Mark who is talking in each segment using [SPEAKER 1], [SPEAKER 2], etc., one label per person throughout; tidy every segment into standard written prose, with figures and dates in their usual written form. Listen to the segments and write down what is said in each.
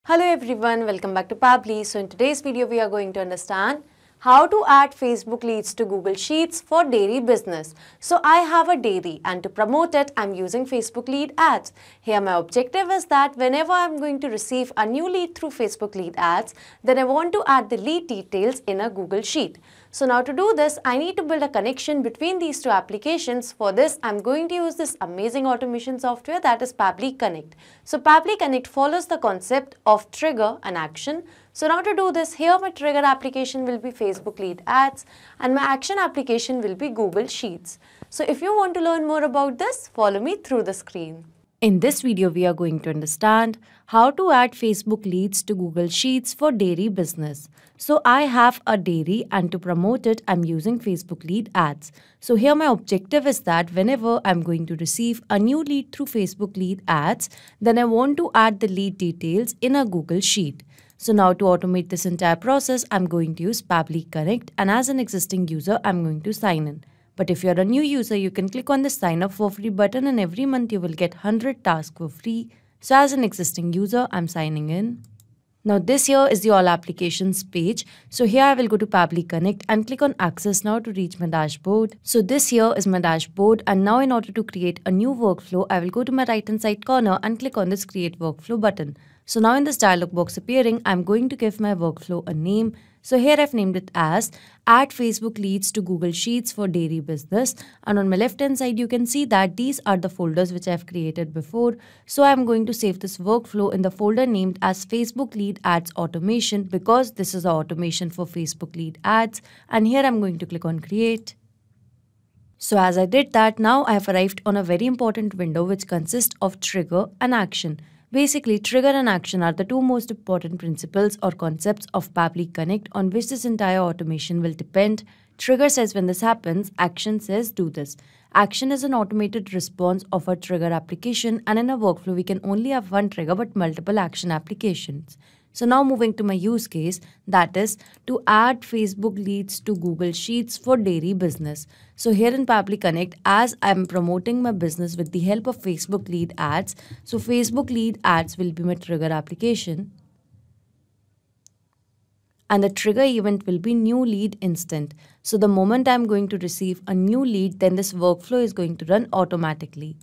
[SPEAKER 1] Hello everyone, welcome back to Pabbly. So in today's video we are going to understand how to add Facebook leads to Google Sheets for dairy business. So I have a dairy and to promote it I'm using Facebook lead ads. Here my objective is that whenever I'm going to receive a new lead through Facebook lead ads, then I want to add the lead details in a Google Sheet. So now to do this, I need to build a connection between these two applications. For this, I'm going to use this amazing automation software that is Pabbly Connect. So Pabbly Connect follows the concept of trigger and action. So now to do this, here my trigger application will be Facebook lead ads and my action application will be Google Sheets. So if you want to learn more about this, follow me through the screen. In this video, we are going to understand how to add Facebook leads to Google Sheets for dairy business. So I have a dairy and to promote it, I'm using Facebook lead ads. So here my objective is that whenever I'm going to receive a new lead through Facebook lead ads, then I want to add the lead details in a Google Sheet. So now to automate this entire process, I'm going to use Pabbly Connect, and as an existing user, I'm going to sign in. But if you're a new user, you can click on the sign up for free button and every month you will get 100 tasks for free. So as an existing user, I'm signing in. Now this here is the all applications page. So here I will go to Pabbly Connect and click on access now to reach my dashboard. So this here is my dashboard, and now in order to create a new workflow, I will go to my right hand side corner and click on this create workflow button. So now in this dialog box appearing, I'm going to give my workflow a name. So here I've named it as add Facebook leads to Google Sheets for dairy business, and on my left hand side you can see that these are the folders which I've created before. So I'm going to save this workflow in the folder named as Facebook lead ads automation, because this is the automation for Facebook lead ads, and here I'm going to click on create. So as I did that, now I have arrived on a very important window which consists of trigger and action. Basically, trigger and action are the two most important principles or concepts of Pabbly Connect on which this entire automation will depend. Trigger says when this happens, action says do this. Action is an automated response of a trigger application, and in a workflow we can only have one trigger but multiple action applications. So now moving to my use case, that is to add Facebook leads to Google Sheets for dairy business. So here in Pabbly Connect, as I'm promoting my business with the help of Facebook lead ads, so Facebook lead ads will be my trigger application. And the trigger event will be new lead instant. So the moment I'm going to receive a new lead, then this workflow is going to run automatically.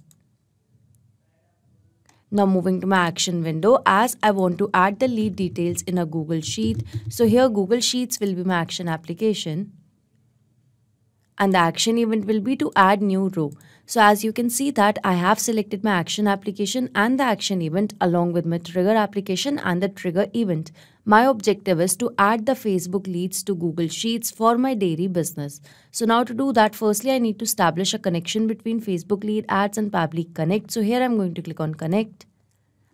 [SPEAKER 1] Now moving to my action window, as I want to add the lead details in a Google Sheet. So here Google Sheets will be my action application. And the action event will be to add new row. So as you can see that I have selected my action application and the action event along with my trigger application and the trigger event. My objective is to add the Facebook leads to Google Sheets for my dairy business. So now to do that, firstly I need to establish a connection between Facebook lead ads and Pabbly Connect. So here I'm going to click on connect.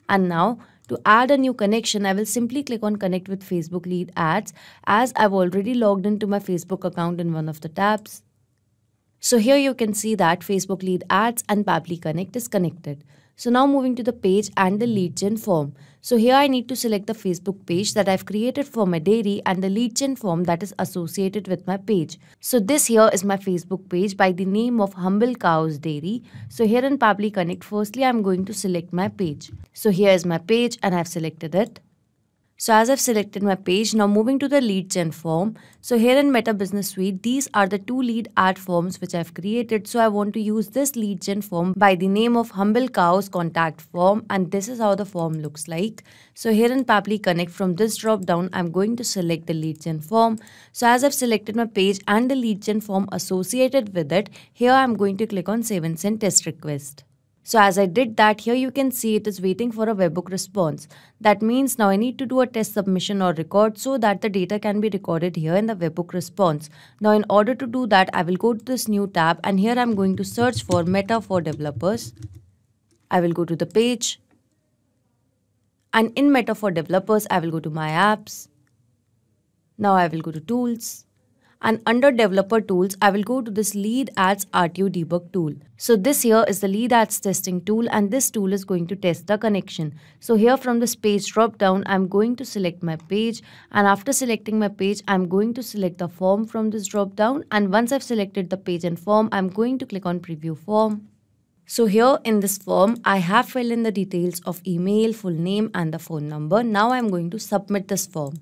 [SPEAKER 1] And now to add a new connection, I will simply click on connect with Facebook lead ads, as I've already logged into my Facebook account in one of the tabs. So here you can see that Facebook lead ads and Pabbly Connect is connected. So now moving to the page and the lead gen form. So here I need to select the Facebook page that I've created for my dairy and the lead gen form that is associated with my page. So this here is my Facebook page by the name of Humble Cows Dairy. So here in Pabbly Connect, firstly I'm going to select my page. So here is my page and I've selected it. So as I've selected my page, now moving to the lead gen form. So here in Meta Business Suite, these are the two lead ad forms which I've created. So I want to use this lead gen form by the name of Humble Cows Contact Form, and this is how the form looks like. So here in Pabbly Connect, from this drop down, I'm going to select the lead gen form. So as I've selected my page and the lead gen form associated with it, here I'm going to click on save and send test request. So as I did that, here you can see it is waiting for a webhook response. That means now I need to do a test submission or record so that the data can be recorded here in the webhook response. Now in order to do that, I will go to this new tab, and here I'm going to search for Meta for Developers. I will go to the page, and in Meta for Developers, I will go to My Apps. Now I will go to Tools. And under Developer Tools, I will go to this Lead Ads RTO Debug tool. So this here is the Lead Ads testing tool, and this tool is going to test the connection. So here from this page drop down, I'm going to select my page, and after selecting my page, I'm going to select the form from this drop down, and once I've selected the page and form, I'm going to click on Preview Form. So here in this form, I have filled in the details of email, full name and the phone number. Now I'm going to submit this form.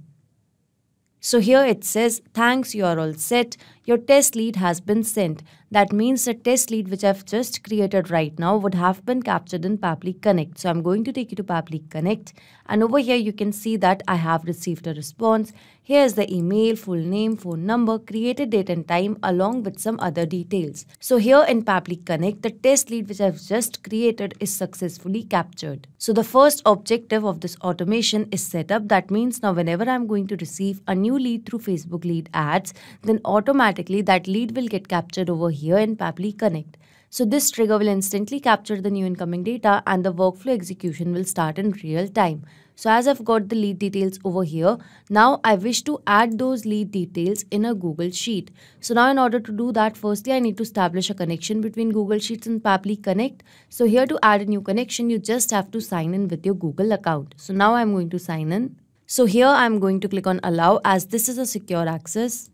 [SPEAKER 1] So here it says, thanks, you are all set. Your test lead has been sent. That means the test lead which I've just created right now would have been captured in Pabbly Connect. So I'm going to take you to Pabbly Connect, and over here you can see that I have received a response. Here is the email, full name, phone number, created date and time along with some other details. So here in Pabbly Connect, the test lead which I've just created is successfully captured. So the first objective of this automation is set up. That means now whenever I'm going to receive a new lead through Facebook lead ads, then automatically that lead will get captured over here in Pabbly Connect. So this trigger will instantly capture the new incoming data and the workflow execution will start in real time. So as I've got the lead details over here, now I wish to add those lead details in a Google Sheet. So now in order to do that, firstly I need to establish a connection between Google Sheets and Pabbly Connect. So here to add a new connection, you just have to sign in with your Google account. So now I'm going to sign in. So here I'm going to click on allow as this is a secure access.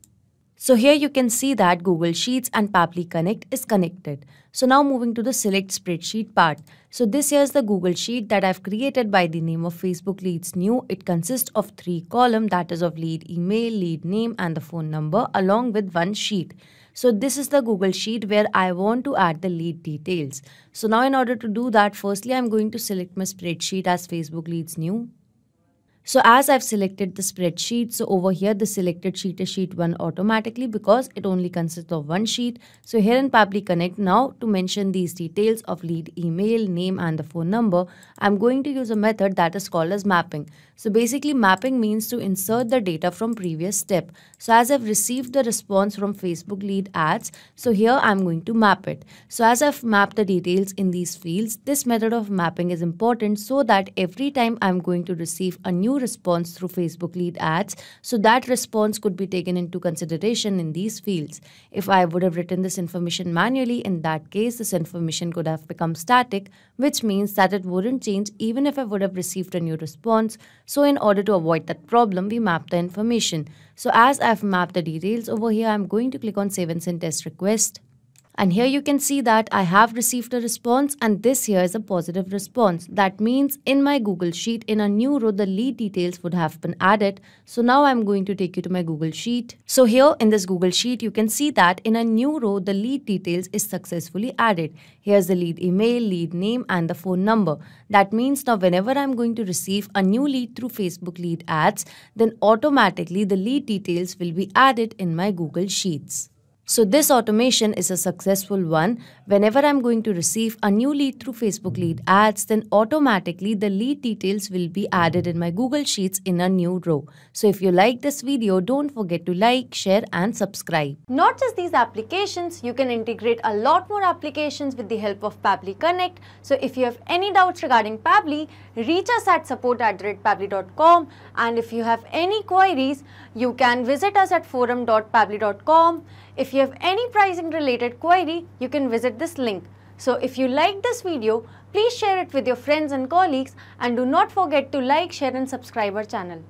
[SPEAKER 1] So here you can see that Google Sheets and Pabbly Connect is connected. So now moving to the select spreadsheet part. So this here is the Google Sheet that I've created by the name of Facebook Leads New. It consists of 3 columns, that is of lead email, lead name and the phone number along with one sheet. So this is the Google Sheet where I want to add the lead details. So now in order to do that, firstly I'm going to select my spreadsheet as Facebook Leads New. So as I've selected the spreadsheet, so over here the selected sheet is sheet 1 automatically because it only consists of one sheet. So here in Pabbly Connect, now to mention these details of lead email, name and the phone number, I'm going to use a method that is called as mapping. So basically mapping means to insert the data from previous step. So as I've received the response from Facebook lead ads, so here I'm going to map it. So as I've mapped the details in these fields, this method of mapping is important so that every time I'm going to receive a new response through Facebook lead ads, so that response could be taken into consideration in these fields. If I would have written this information manually, in that case this information could have become static, which means that it wouldn't change even if I would have received a new response. So in order to avoid that problem, we map the information. So as I've mapped the details over here, I'm going to click on save and send test request. And here you can see that I have received a response and this here is a positive response. That means in my Google Sheet, in a new row, the lead details would have been added. So now I'm going to take you to my Google Sheet. So here in this Google Sheet, you can see that in a new row, the lead details is successfully added. Here's the lead email, lead name and the phone number. That means now whenever I'm going to receive a new lead through Facebook lead ads, then automatically the lead details will be added in my Google Sheets. So this automation is a successful one. Whenever I'm going to receive a new lead through Facebook lead ads, then automatically the lead details will be added in my Google Sheets in a new row. So if you like this video, don't forget to like, share and subscribe.
[SPEAKER 2] Not just these applications, you can integrate a lot more applications with the help of Pabbly Connect. So if you have any doubts regarding Pabbly, reach us at support@pabbly.com, and if you have any queries, you can visit us at forum.pabbly.com. If you have any pricing related query, you can visit this link. So if you like this video, please share it with your friends and colleagues, and do not forget to like, share and subscribe our channel.